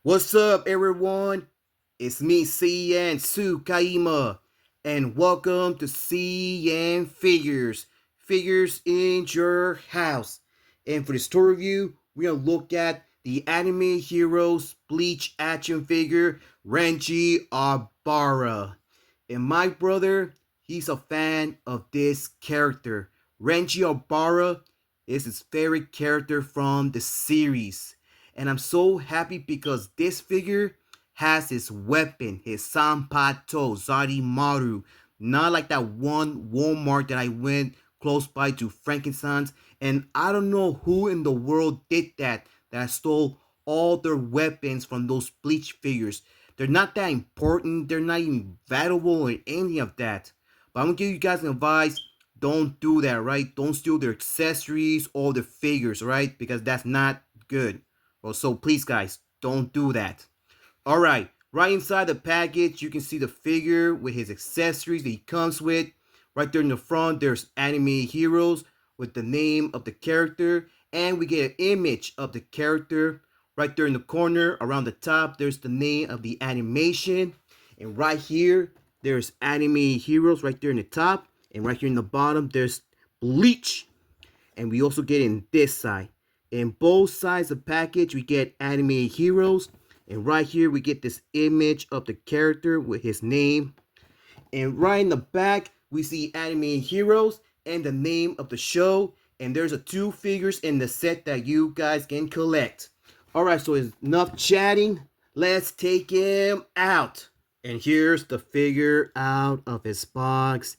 What's up, everyone? It's me, CN.TSUKAIMA, and welcome to CN.Figures, Figures in Your House. And for the story review, we're gonna look at the anime heroes Bleach action figure Renji Abarai. And my brother, he's a fan of this character. Renji Abarai is his favorite character from the series. And I'm so happy because this figure has his weapon, his Sanpato Zarimaru. Not like that one Walmart that I went close by to Frankenstein's. And I don't know who in the world did that, that stole all their weapons from those Bleach figures. They're not that important. They're not even valuable or any of that. But I'm gonna give you guys an advice. Don't do that, right? Don't steal their accessories or the figures, right? Because that's not good. Well, so please, guys, don't do that. All right, right inside the package, you can see the figure with his accessories that he comes with. Right there in the front, there's anime heroes with the name of the character, and we get an image of the character. Right there in the corner, around the top, there's the name of the animation, and right here, there's anime heroes right there in the top, and right here in the bottom, there's Bleach. And we also get in this side. In both sides of the package, we get animated heroes. And right here, we get this image of the character with his name. And right in the back, we see animated heroes and the name of the show. And there's a two figures in the set that you guys can collect. All right, so it's enough chatting. Let's take him out. And here's the figure out of his box.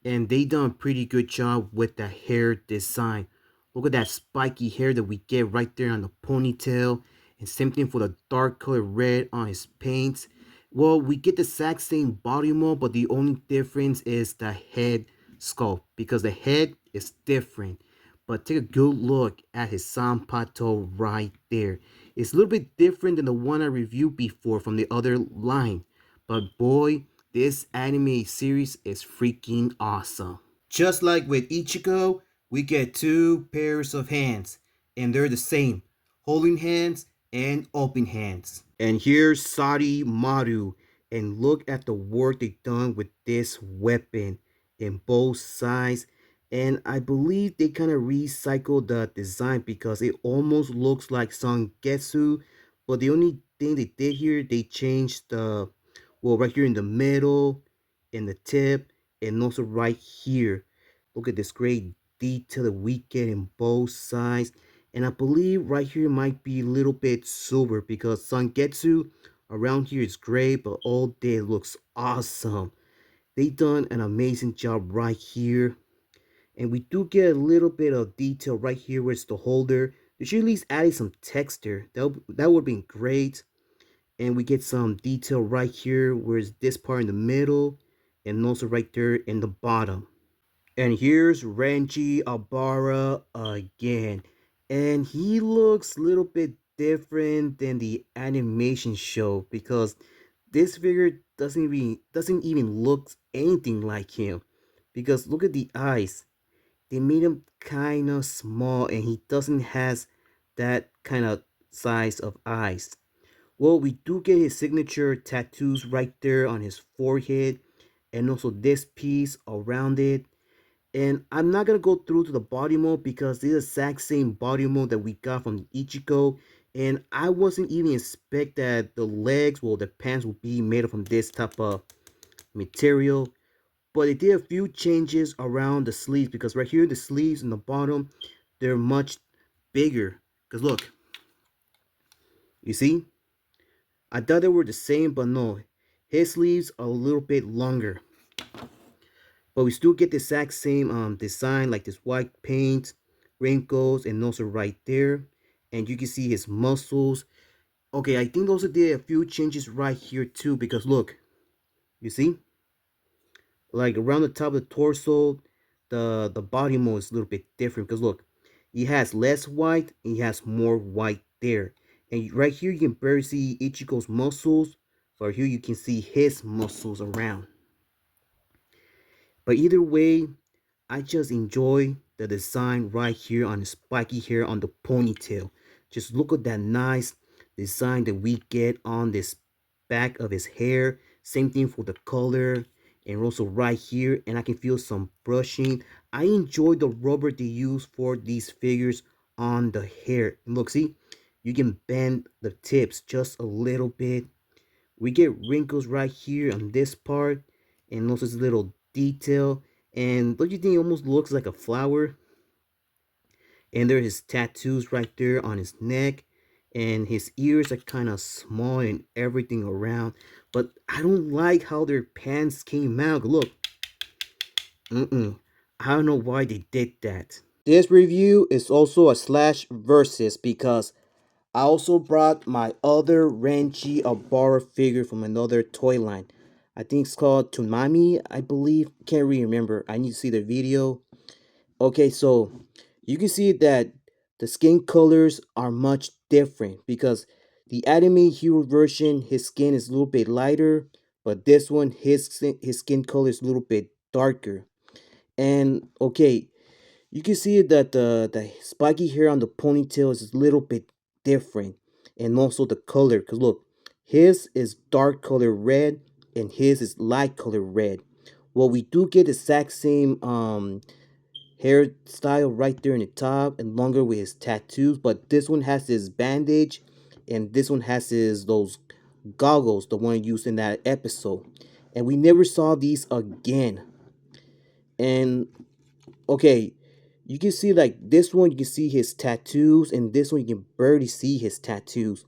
And they done a pretty good job with the hair design. Look at that spiky hair that we get right there on the ponytail. And same thing for the dark color red on his paints. Well, we get the exact same body mold, but the only difference is the head sculpt. Because the head is different. But take a good look at his Sanpato right there. It's a little bit different than the one I reviewed before from the other line. But boy, this anime series is freaking awesome. Just like with Ichigo, we get two pairs of hands, and they're the same, holding hands and open hands. And here's Sari Maru, and look at the work they done with this weapon in both sides. And I believe they kind of recycled the design because it almost looks like Sangetsu, but the only thing they did here, they changed the, well, right here in the middle, in the tip, and also right here. Look at this great detail that we get in both sides. And I believe right here might be a little bit silver because Sangetsu around here is gray, but all day looks awesome. They done an amazing job right here. And we do get a little bit of detail right here where it's the holder. They should at least add some texture. That would have been great. And we get some detail right here where it's this part in the middle and also right there in the bottom. And here's Renji Abara again. And he looks a little bit different than the animation show because this figure doesn't even look anything like him. Because look at the eyes. They made him kind of small and he doesn't has that kind of size of eyes. Well, we do get his signature tattoos right there on his forehead and also this piece around it. And I'm not gonna go through to the body mode because this is the exact same body mode that we got from Ichigo. And I wasn't even expect that the legs, well, the pants will be made from this type of material. But they did a few changes around the sleeves because right here the sleeves in the bottom, they're much bigger. Because look, you see? I thought they were the same, but no. His sleeves are a little bit longer. But we still get the exact same design, like this white paint, wrinkles, and also right there. And you can see his muscles. Okay, I think also did a few changes right here too, because look, you see? Like around the top of the torso, the body mode is a little bit different. Because look, he has less white and he has more white there. And right here you can barely see Ichigo's muscles. So here you can see his muscles around. But either way, I just enjoy the design right here on the spiky hair on the ponytail. Just look at that nice design that we get on this back of his hair. Same thing for the color, and also right here, and I can feel some brushing. I enjoy the rubber they use for these figures on the hair. Look, see, you can bend the tips just a little bit. We get wrinkles right here on this part, and also this little detail. And don't you think it almost looks like a flower? And there are his tattoos right there on his neck, and his ears are kind of small and everything around. But I don't like how their pants came out. Look, I don't know why they did that. This review is also a slash versus because I also brought my other Renji Abarai figure from another toy line. I think it's called Tunami, I believe. Can't really remember. I need to see the video. Okay, so you can see that the skin colors are much different because the anime hero version, his skin is a little bit lighter, but this one, his skin color is a little bit darker. And okay, you can see that the spiky hair on the ponytail is a little bit different, and also the color. Cause look, his is dark color red, and his is light color red. Well, we do get the exact same hairstyle right there in the top and longer with his tattoos, but this one has his bandage, and this one has his those goggles, the one used in that episode. And we never saw these again. And okay, you can see like this one, you can see his tattoos, and this one you can barely see his tattoos.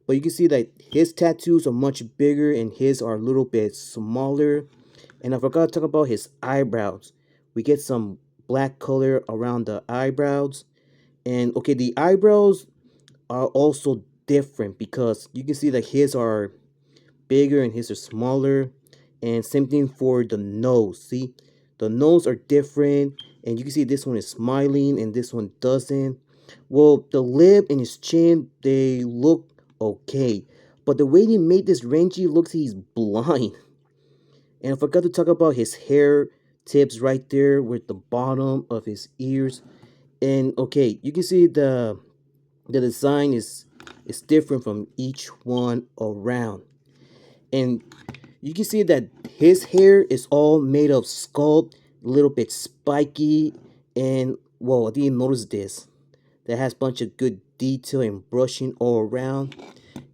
But you can see that his tattoos are much bigger and his are a little bit smaller. And I forgot to talk about his eyebrows. We get some black color around the eyebrows. And okay, the eyebrows are also different because you can see that his are bigger and his are smaller. And same thing for the nose. See, the nose are different, and you can see this one is smiling and this one doesn't. Well, the lip and his chin, they look okay, but the way they made this Renji looks he's blind. And I forgot to talk about his hair tips right there with the bottom of his ears. And okay, you can see the design is different from each one around. And you can see that his hair is all made of sculpt, a little bit spiky, and whoa, I didn't notice this. That has a bunch of good detail and brushing all around.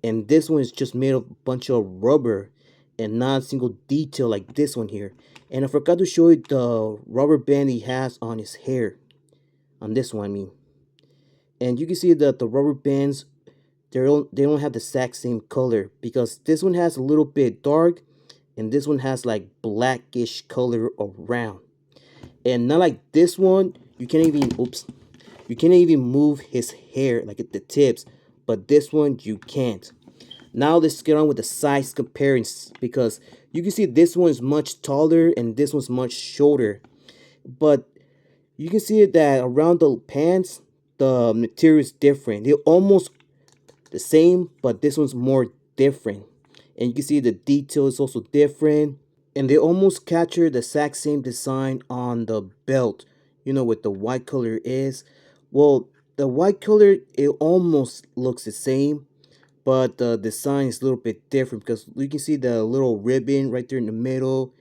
And this one is just made of a bunch of rubber and not a single detail like this one here. And I forgot to show you the rubber band he has on his hair. On this one, I mean. And you can see that the rubber bands, they don't have the exact same color because this one has a little bit dark and this one has like blackish color around. And not like this one, you can't even move his hair like at the tips, but this one you can't. Now let's get on with the size comparisons because you can see this one is much taller and this one's much shorter. But you can see that around the pants, the material is different. They're almost the same, but this one's more different. And you can see the detail is also different. And they almost capture the exact same design on the belt, what the white color is. Well, the white color, it almost looks the same, but the design is a little bit different because you can see the little ribbon right there in the middle.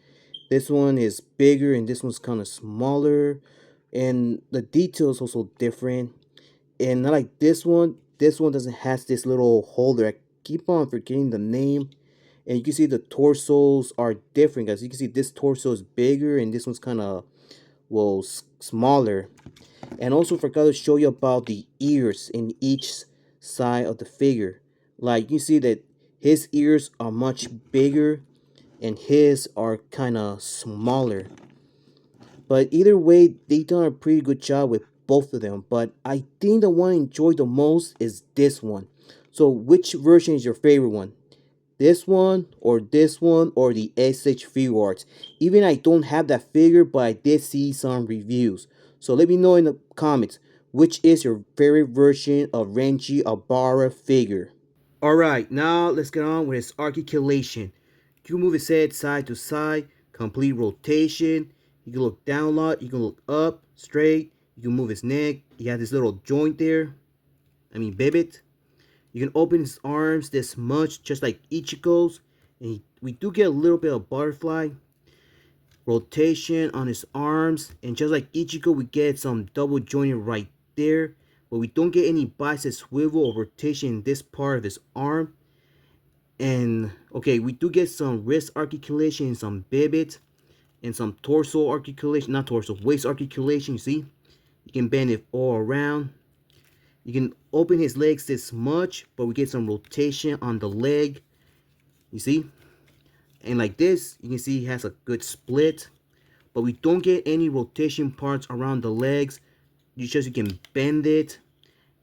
This one is bigger and this one's kind of smaller, and the detail is also different. And not like this one doesn't have this little holder. I keep on forgetting the name. And you can see the torsos are different, guys. You can see this torso is bigger and this one's kind of, well, smaller. And also forgot to show you about the ears in each side of the figure. Like you see that his ears are much bigger and his are kind of smaller. But either way, they done a pretty good job with both of them. But I think the one I enjoyed the most is this one. So which version is your favorite one? This one or the SH Figure Arts? Even I don't have that figure, but I did see some reviews. So let me know in the comments which is your favorite version of Renji Abarai figure. Alright, now let's get on with his articulation. You can move his head side to side, complete rotation. You can look down a lot, you can look up, straight. You can move his neck. He has this little joint there. I mean, bibbit. You can open his arms this much, just like Ichigo's. And we do get a little bit of butterfly rotation on his arms. And just like Ichigo, we get some double jointed right there. But we don't get any bicep swivel or rotation in this part of his arm. And okay, we do get some wrist articulation, some bibit, and some torso articulation, not torso, waist articulation. You see, you can bend it all around. You can open his legs this much, but we get some rotation on the leg. You see, and like this, you can see he has a good split, but we don't get any rotation parts around the legs. You can bend it,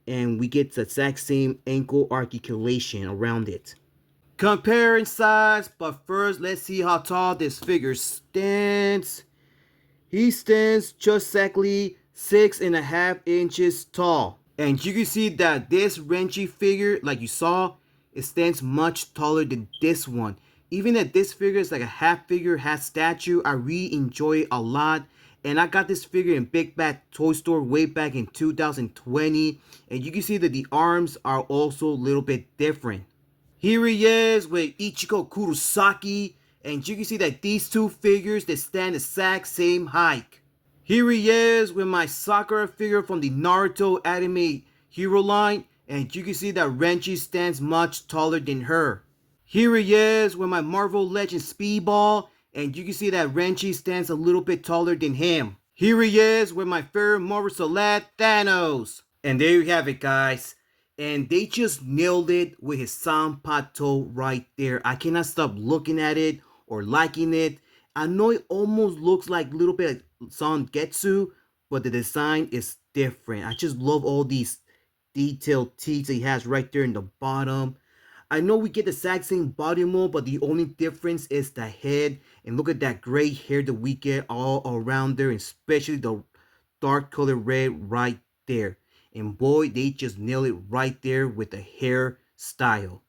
and we get the exact same ankle articulation around it. Comparing size, but first let's see how tall this figure stands. He stands just exactly 6.5 inches tall. And you can see that this Renji figure, like you saw, it stands much taller than this one. Even that this figure is like a half figure, half statue, I really enjoy it a lot. And I got this figure in Big Bad Toy Store way back in 2020. And you can see that the arms are also a little bit different. Here he is with Ichigo Kurosaki, and you can see that these two figures, they stand the exact same height. Here he is with my Sakura figure from the Naruto anime hero line, and you can see that Renji stands much taller than her. Here he is with my Marvel Legends Speedball, and you can see that Renji stands a little bit taller than him. Here he is with my favorite Marvel Celeb, Thanos. And there you have it, guys. And they just nailed it with his Sanpato right there. I cannot stop looking at it or liking it. I know it almost looks like a little bit like Zangetsu, but the design is different. I just love all these detailed teeth that he has right there in the bottom. I know we get the exact same body mold, but the only difference is the head. And look at that gray hair that we get all around there, especially the dark color red right there. And boy, they just nail it right there with the hairstyle.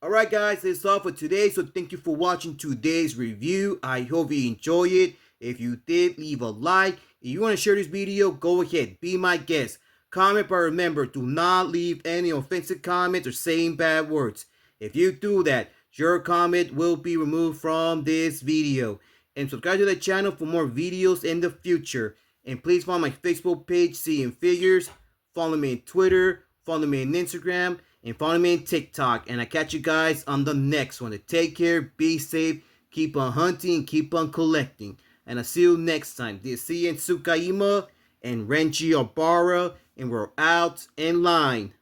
Alright guys, that's all for today. So thank you for watching today's review. I hope you enjoy it. If you did, leave a like. If you want to share this video, go ahead. Be my guest. Comment, but remember, do not leave any offensive comments or saying bad words. If you do that, your comment will be removed from this video. And subscribe to the channel for more videos in the future. And please follow my Facebook page, CN.Figures. Follow me on Twitter. Follow me on Instagram. And follow me on TikTok. And I catch you guys on the next one. Take care, be safe, keep on hunting, keep on collecting. And I'll see you next time. This is CN.TSUKAIMA and Renji Abarai. And we're out in line.